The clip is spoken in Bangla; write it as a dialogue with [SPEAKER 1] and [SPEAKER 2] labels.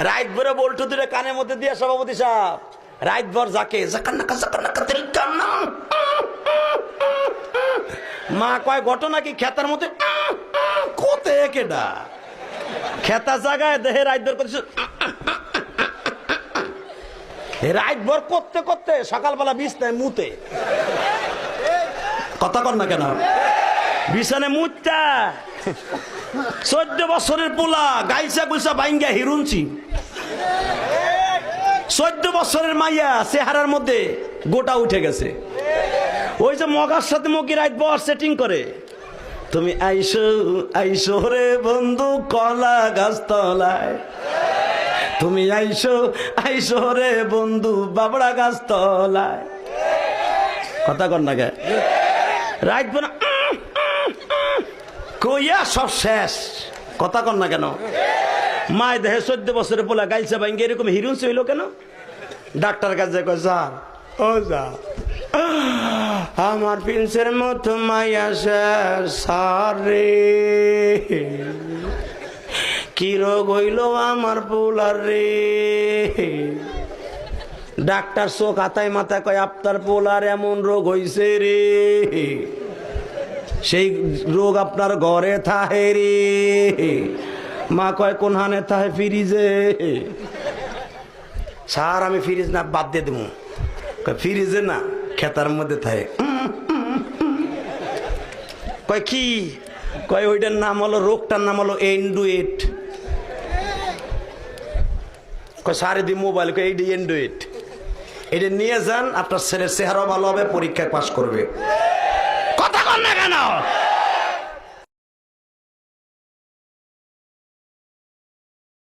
[SPEAKER 1] রাত ভরে বল্টু দুটো কানের মধ্যে দিয়ে সভাপতি সাহেব রাত ভর যাকে মা কয় ঘটনা কি খেতার মধ্যে কোতে কেডা খেতা জায়গায় দেহে রাত ভর করছে রাত ভর করতে করতে সকালবেলা বিছনায় মুতে কথা কর না কেন বিছানে মুতটা 14 বছরের পোলা গাইসা গুইসা বাইঙ্গা হিরুনছি 14 বছরের মাইয়া চেহারার মধ্যে গোটা উঠে গেছে ওই যে মগার সাথে মগি রাত বর সেটিং করে তুমি আইসো আইসো রে বন্ধু কলা গাছ তলায় তুমি আইসো আইসো রে বন্ধু বাবড়া গাছ তলায় কথা কর না গে রাত বনা কইয়া সব শেষ কথা কর না কেন মায় দেহে 14 বছরের পোলা গাইছে ভাঙ্গে এরকম হিরুন হইল কেন ডাক্তার কাছে কয় যা ও যা আমার প্রিন্সের মতো মাইয়া শেষ সারে কি রোগ হইল আমার পোলার রে ডাক্তার চোখ হাতায় মাথা কয় আপনার পোলার এমন রোগ হইছে রে সেই রোগ আপনার ঘরে থাহে রে মা কয় কোন হানে থাহে ফ্রিজে স্যার আমি ফ্রিজ না বাদ দিয়ে দেবো ফ্রিজে না খেতার মধ্যে থাহে কয় কি কয় ওইটার নাম হলো রোগটার নাম হলো এন্ডুয়েট কয় সারে দি মোবাইল কয় এইটা এন্ডুয়েট এটা নিয়ে যান আপনার ছেলের চেহারা ভালো হবে পরীক্ষায় পাশ করবে কথা কর না কেন